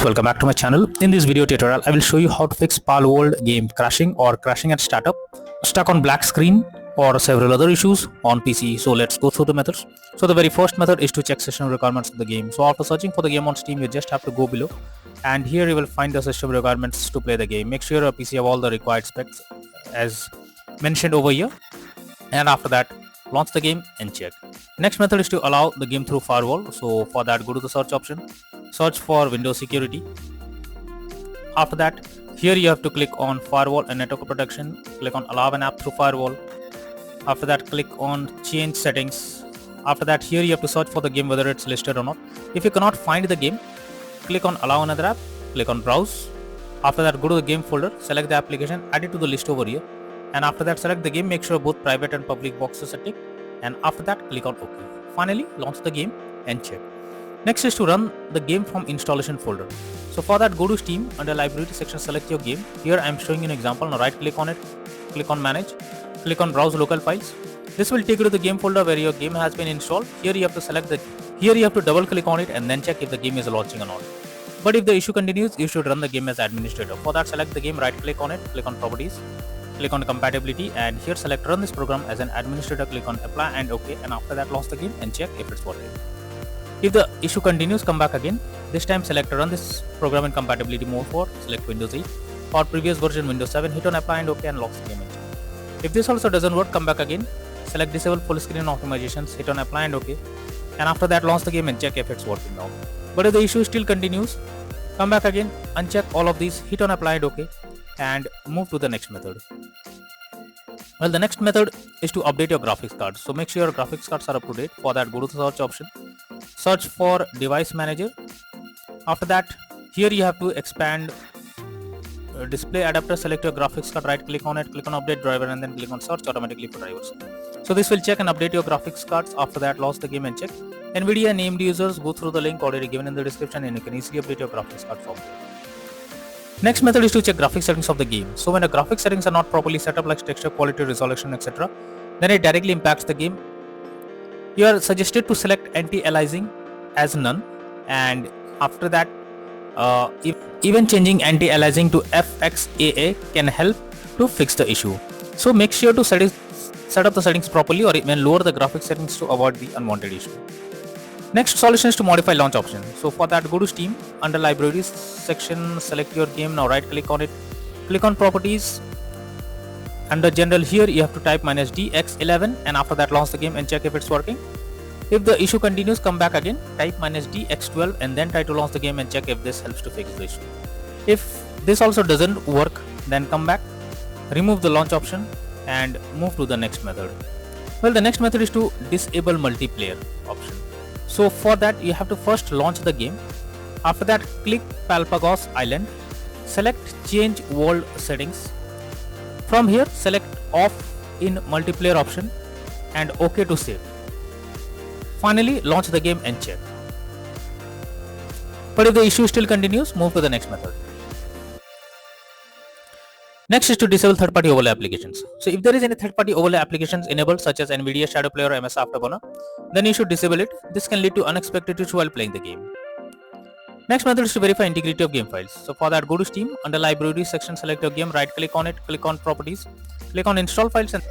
welcome back to my channel. In this video tutorial, I will show you how to fix Palworld game crashing or crashing at startup, stuck on black screen or several other issues on PC. So let's go through the methods. So the very first method is to check session requirements of the game. So after searching for the game on Steam, you just have to go below and here you will find the system requirements to play the game. Make sure your PC have all the required specs as mentioned over here, and after that launch the game and check. Next method is to allow the game through firewall. So for that, go to the search option, search for Windows security. After that, here you have to click on firewall and network protection, click on allow an app through firewall. After that, click on change settings. After that, here you have to search for the game whether it's listed or not. If you cannot find the game, click on allow another app, click on browse. After that, go to the game folder, select the application, add it to the list over here, and after that select the game. Make sure both private and public boxes are ticked, and after that click on OK. Finally launch the game and check. Next is to run the game from installation folder. So for that, go to Steam, under library section select your game. Here I am showing you an example. Now right click on it, click on manage, click on browse local files. This will take you to the game folder where your game has been installed. Here you have to double click on it and then check if the game is launching or not. But if the issue continues, you should run the game as administrator. For that, select the game, right click on it, click on properties, click on compatibility, and here select run this program as an administrator, click on apply and OK, and after that launch the game and check if it's working. If the issue continues, come back again. This time select run this program in compatibility mode for select Windows 8 or previous version Windows 7, hit on apply and OK and launch the game and check. If this also doesn't work, come back again, select disable full screen optimizations, hit on apply and OK, and after that launch the game and check if it's working now. But if the issue still continues, come back again, uncheck all of these, hit on apply and OK, and move to the next method. Well, the next method is to update your graphics cards. So make sure your graphics cards are up to date. For that, go to the search option, search for device manager. After that, here you have to expand display adapter, select your graphics card, right click on it, click on update driver, and then click on search automatically for drivers. So this will check and update your graphics cards. After that, launch the game and check. NVIDIA named users, go through the link already given in the description and you can easily update your graphics card from there. Next method is to check graphics settings of the game. So when the graphics settings are not properly set up, like texture quality, resolution, etc., then it directly impacts the game. You are suggested to select anti-aliasing as none, and after that even changing anti-aliasing to FXAA can help to fix the issue. So make sure to set up the settings properly or even lower the graphics settings to avoid the unwanted issue. Next solution is to modify launch option. So for that, go to Steam, under libraries section select your game. Now right click on it, click on properties, under general here you have to type -DX11 and after that launch the game and check if it's working. If the issue continues, come back again, type -DX12 and then try to launch the game and check if this helps to fix the issue. If this also doesn't work, then come back, remove the launch option and move to the next method. Well, the next method is to disable multiplayer option. So for that, you have to first launch the game. After that, click Palpagos Island, select change world settings. From here, select off in multiplayer option and OK to save. Finally, launch the game and check. But if the issue still continues, move to the next method. Next is to disable third-party overlay applications. So if there is any third-party overlay applications enabled, such as NVIDIA Shadow Player or MS Afterburner, then you should disable it. This can lead to unexpected issues while playing the game. Next method is to verify integrity of game files. So for that, go to Steam, under library section select your game, right click on it, click on properties, click on install files, and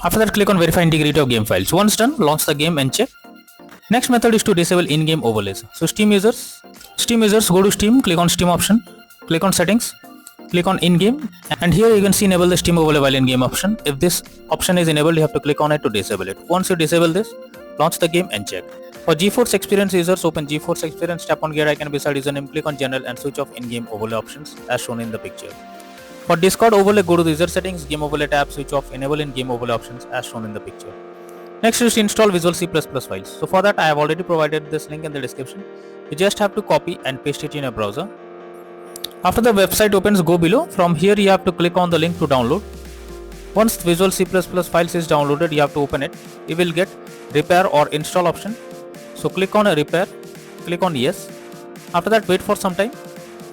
after that click on verify integrity of game files. Once done, launch the game and check. Next method is to disable in-game overlays. So Steam users go to Steam, click on Steam option, click on settings, click on in-game, and here you can see enable the Steam overlay while in-game option. If this option is enabled, you have to click on it to disable it. Once you disable this, launch the game and check. For GeForce Experience users, open GeForce Experience, tap on gear icon beside username, click on general and switch off in-game overlay options as shown in the picture. For Discord overlay, go to the user settings, game overlay tab, switch off enable in-game overlay options as shown in the picture. Next is to install Visual C++ files. So for that, I have already provided this link in the description. You just have to copy and paste it in your browser. After the website opens, go below. From here you have to click on the link to download. Once Visual C++ files is downloaded, you have to open it. You will get repair or install option. So click on repair, click on yes. After that, wait for some time,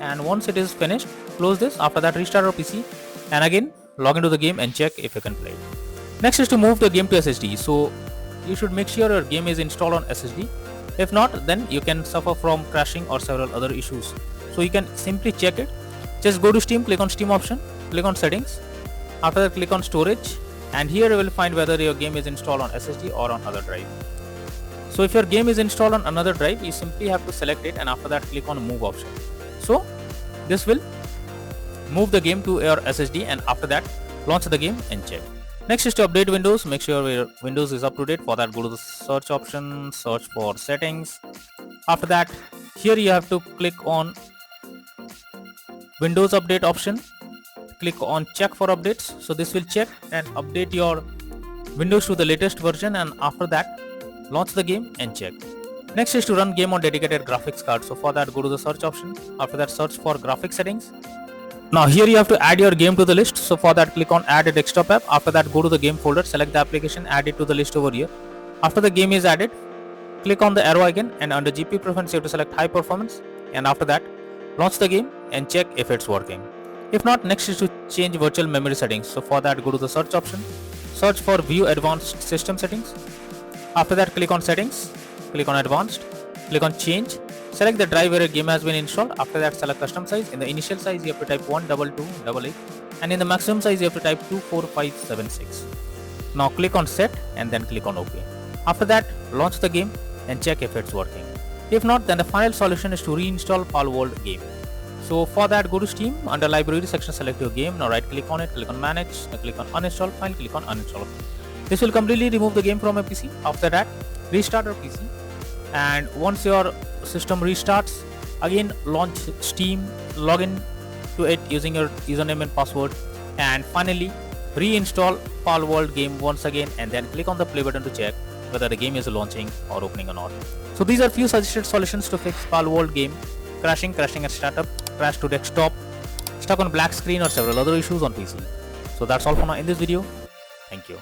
and once it is finished, close this. After that, restart your PC and again log into the game and check if you can play it. Next is to move the game to SSD. So you should make sure your game is installed on SSD. If not, then you can suffer from crashing or several other issues. So you can simply check it. Just go to Steam, click on Steam option, click on settings. After that, click on storage, and here you will find whether your game is installed on SSD or on other drive. So if your game is installed on another drive, you simply have to select it, and after that click on move option. So this will move the game to your SSD, and after that launch the game and check. Next is to update Windows. Make sure your Windows is up to date. For that, go to the search option, search for settings. After that, here you have to click on Windows update option. Click on check for updates. So this will check and update your Windows to the latest version, and after that launch the game and check. Next is to run game on dedicated graphics card. So for that, go to the search option. After that, search for graphics settings. Now here you have to add your game to the list. So for that, click on add a desktop app. After that, go to the game folder, select the application, add it to the list over here. After the game is added, click on the arrow again, and under GPU preference you have to select high performance, and after that launch the game and check if it's working. If not, next is to change virtual memory settings. So for that, go to the search option, search for view advanced system settings. After that, click on settings, click on advanced, click on change, select the drive where your game has been installed. After that, select custom size. In the initial size you have to type 12288, and in the maximum size you have to type 24576. Now click on set and then click on OK. After that, launch the game and check if it's working. If not, then the final solution is to reinstall Palworld game. So for that, go to Steam, under library section select your game. Now right click on it, click on manage, now click on uninstall file, click on uninstall. This will completely remove the game from your PC. After that, restart your PC, and once your system restarts, again launch Steam, log in to it using your username and password, and finally reinstall Palworld game once again, and then click on the play button to check whether the game is launching or opening or not. So these are few suggested solutions to fix Palworld game crashing at startup, crash to desktop, stuck on black screen, or several other issues on PC. So that's all for now in this video. Thank you.